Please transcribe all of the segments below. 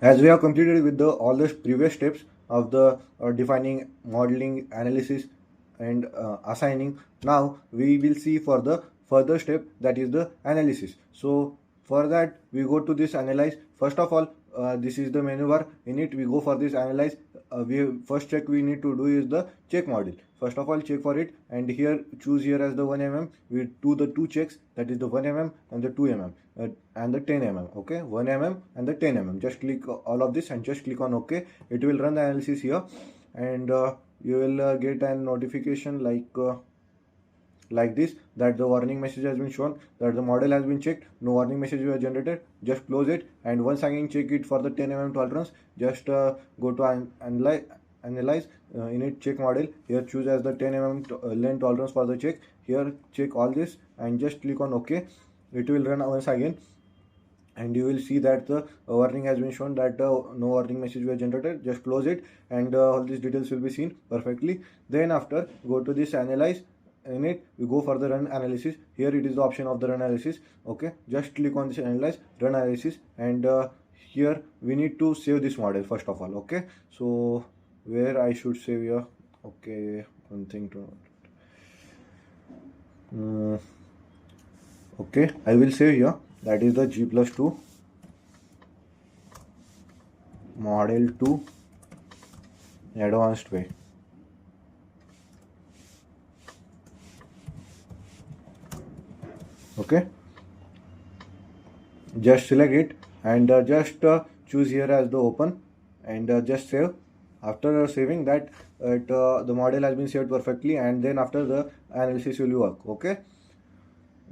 As we have completed with all the previous steps of the defining, modeling, analysis, and assigning, now we will see for the further step, that is the analysis. So for that we go to this analyze. First of all, this is the menu bar. In it we go for this analyze. We first check we need to do is the check model. First of all, check for it, and here choose here as the 1 mm. We do the two checks, that is the 1 mm and the 2 mm and the 10 mm. Okay, 1 mm and the 10 mm. Just click all of this and just click on OK. It will run the analysis here, and you will get a notification like this, that the warning message has been shown, that the model has been checked, no warning message was generated. Just close it, and once again check it for the 10 mm tolerance. Just go to analyze. In it, check model. Here choose as the 10 mm length tolerance for the check. Here check all this and just click on OK. It will run once again, and you will see that the warning has been shown, that no warning message was generated. Just close it, and all these details will be seen perfectly. Then after, go to this analyze. In it we go for the run analysis. Here it is the option of the run analysis. Okay, just click on this analyze, run analysis, and here we need to save this model first of all. Okay, so where I should save here? Okay, one thing to okay, I will save here, that is the G+2 model 2 advanced way. Okay, just select it, and just choose here as the open, and just save. After saving that, the model has been saved perfectly, and then after the analysis will work. Okay,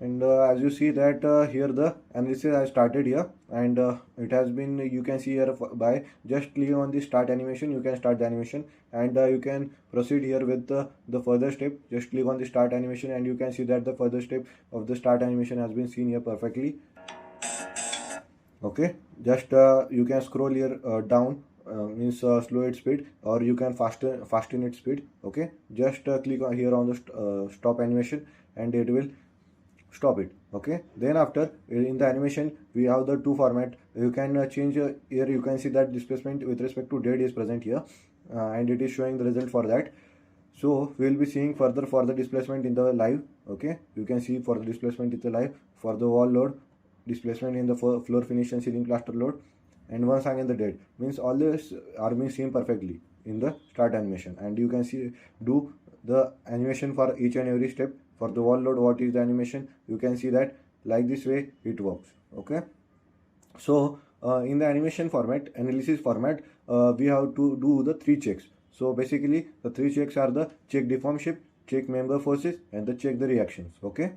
and as you see that here the analysis has started here, and it has been, you can see here by just click on the start animation, you can start the animation, and you can proceed here with the further step. Just click on the start animation, and you can see that the further step of the start animation has been seen here perfectly. Okay, just you can scroll here down, means slow its speed, or you can fasten its speed. Okay, just click on here on the stop animation, and it will stop it. Okay, then after, in the animation we have the two format. You can change here. You can see that displacement with respect to date is present here, and it is showing the result for that. So we will be seeing further for the displacement in the live. Okay, you can see for the displacement in the live, for the wall load, displacement in the floor finish and ceiling plaster load, and once again the date. Means all this are being seen perfectly in the start animation, and you can see do the animation for each and every step. For the wall load, what is the animation, you can see that like this way it works. Okay, so in the animation format, analysis format, we have to do the three checks. So basically the three checks are the check deform shape, check member forces, and the check the reactions. Okay,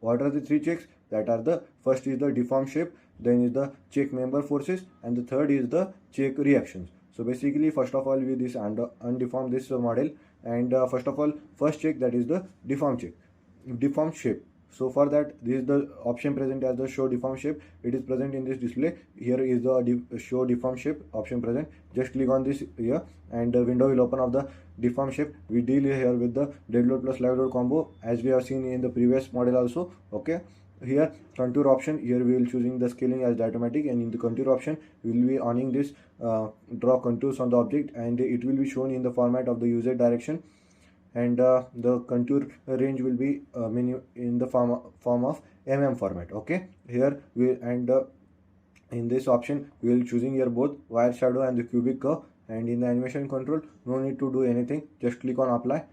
what are the three checks? That are the first is the deform shape, then is the check member forces, and the third is the check reactions. So basically, first of all, we this undeform this model, and first of all, first check, that is the deform check, deform shape. So for that, this is the option present as the show deform shape. It is present in this display. Here is the show deform shape option present. Just click on this here, and the window will open of the deform shape. We deal here with the dead load plus live load combo, as we have seen in the previous model also. Okay, here contour option, here we will choosing the scaling as automatic, and in the contour option we will be owning this draw contours on the object, and it will be shown in the format of the user direction, and the contour range will be in the form of format. Okay, here we, and in this option we will choosing here both wire shadow and the cubic curve, and in the animation control no need to do anything, just click on apply,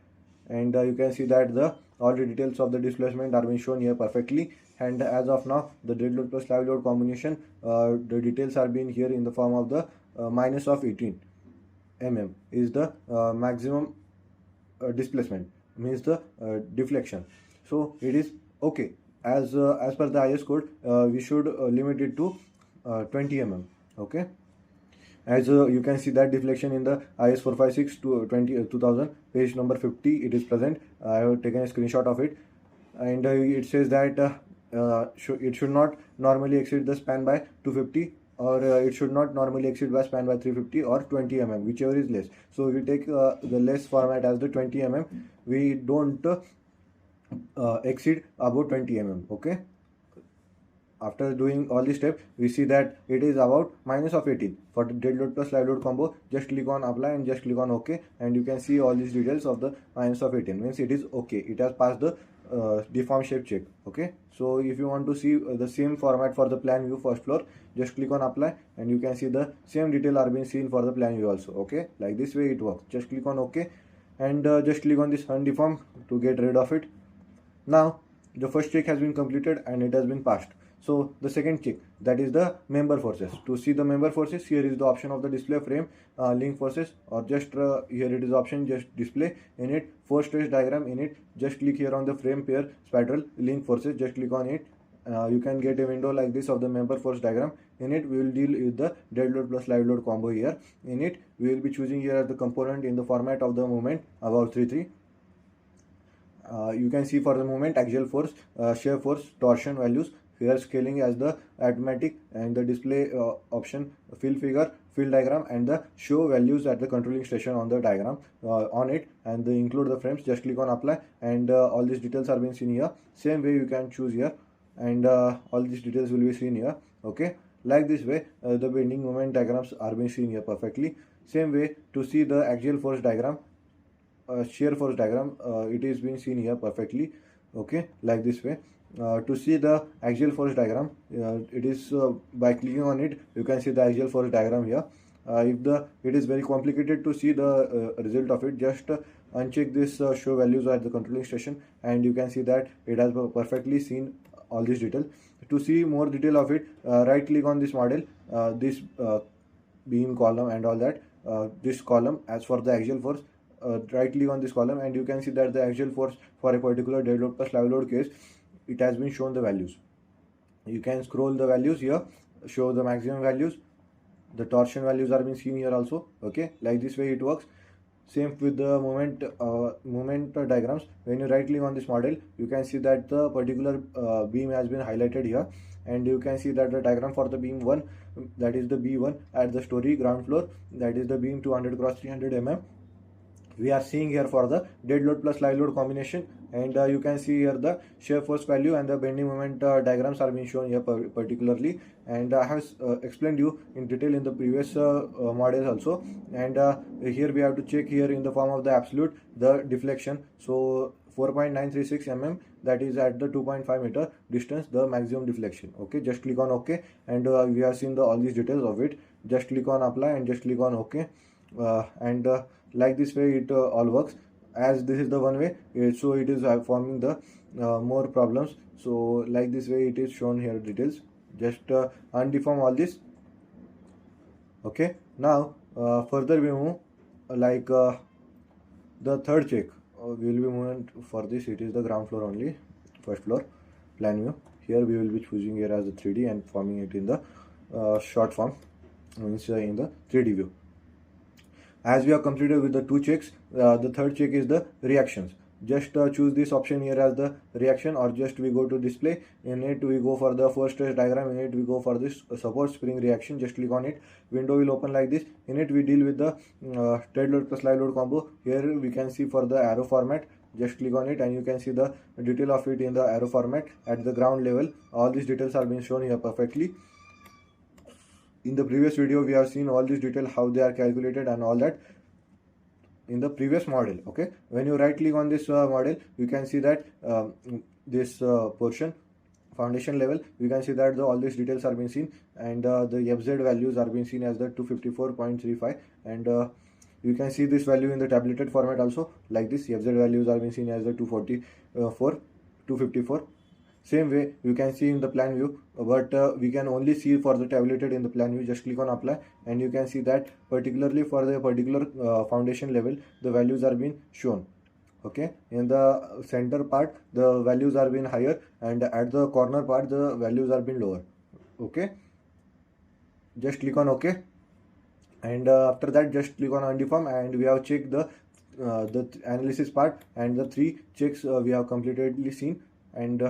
and you can see that the all the details of the displacement are being shown here perfectly. And as of now, the dead load plus live load combination, the details are being here in the form of the minus of 18 mm is the maximum displacement, means the deflection. So it is okay, as per the IS code, we should limit it to 20 mm. Okay, as you can see that deflection in the IS 456 to 2000 page number 50, it is present. I have taken a screenshot of it, and it says that it should not normally exceed the span by 250, or it should not normally exceed by span by 350 or 20 mm, whichever is less. So we take the less format as the 20 mm. We don't exceed about 20 mm. Okay, after doing all these steps, we see that it is about minus of 18 for the dead load plus live load combo. Just click on apply and just click on OK, and you can see all these details of the minus of 18, means it is okay, it has passed the deform shape check. Okay, so if you want to see the same format for the plan view first floor, just click on apply, and you can see the same detail are being seen for the plan view also. Okay, like this way it works. Just click on OK, and just click on this undeform to get rid of it. Now the first check has been completed and it has been passed. So the second check, that is the member forces. To see the member forces, here is the option of the display frame link forces, or just here it is option just display in it force stress diagram in it. Just click here on the frame pair spiral link forces, just click on it. You can get a window like this of the member force diagram. In it we will deal with the dead load plus live load combo. Here in it we will be choosing here the component in the format of the moment about 3 you can see for the moment axial force, shear force, torsion values. Here scaling as the arithmetic, and the display option fill figure, fill diagram, and the show values at the controlling station on the diagram on it, and the include the frames. Just click on apply, and all these details are being seen here. Same way you can choose here, and all these details will be seen here. Okay, like this way the bending moment diagrams are being seen here perfectly. Same way to see the axial force diagram, shear force diagram, it is being seen here perfectly. Okay, like this way. To see the axial force diagram, it is by clicking on it you can see the axial force diagram here. If it is very complicated to see the result of it, just uncheck this show values at the controlling station, and you can see that it has perfectly seen all these details. To see more detail of it, right click on this model, this beam column and all that, this column as for the axial force. Right click on this column, and you can see that the axial force for a particular dead load plus live load case, it has been shown the values. You can scroll the values here, show the maximum values. The torsion values are being seen here also. Okay, like this way it works. Same with the moment diagrams. When you right click on this model, you can see that the particular beam has been highlighted here, and you can see that the diagram for the beam 1, that is the B1 at the story ground floor, that is the beam 200 cross 300 mm. We are seeing here for the dead load plus live load combination, and you can see here the shear force value and the bending moment diagrams are being shown here particularly, and I have explained you in detail in the previous models also. And here we have to check here in the form of the absolute the deflection. So 4.936 mm, that is at the 2.5 meter distance, the maximum deflection. Okay, just click on OK, and we have seen all these details of it. Just click on apply and just click on OK, and like this way it all works. As this is the one way, so it is forming the more problems. So like this way it is shown here details. Just undeform all this. Okay, now further we move like the third check. We will be moving for this. It is the ground floor only, first floor plan view. Here we will be choosing here as the 3D and forming it in the short form, means in the 3D view. As we have completed with the 2 checks, the third check is the reactions. Just choose this option here as the reaction, or just we go to display. In it we go for the force stress diagram. In it we go for this support spring reaction. Just click on it. Window will open like this. In it we deal with the dead load plus live load combo. Here we can see for the arrow format. Just click on it, and you can see the detail of it in the arrow format at the ground level. All these details are being shown here perfectly. In the previous video we have seen all these detail, how they are calculated and all that in the previous model. Okay, when you right click on this model, you can see that this portion foundation level, you can see that all these details are being seen, and the FZ values are being seen as the 254.35, and you can see this value in the tabulated format also. Like this, FZ values are being seen as the 254. Same way you can see in the plan view, but we can only see for the tabulated in the plan view. Just click on apply, and you can see that particularly for the particular foundation level, the values are being shown. Okay, in the center part the values are being higher, and at the corner part the values are being lower. Okay, just click on OK, and after that just click on undeform, and we have checked the analysis part, and the 3 checks we have completely seen. And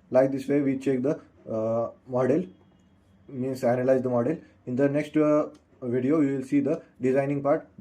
like this way we check the model, means analyze the model. In the next video you will see the designing part.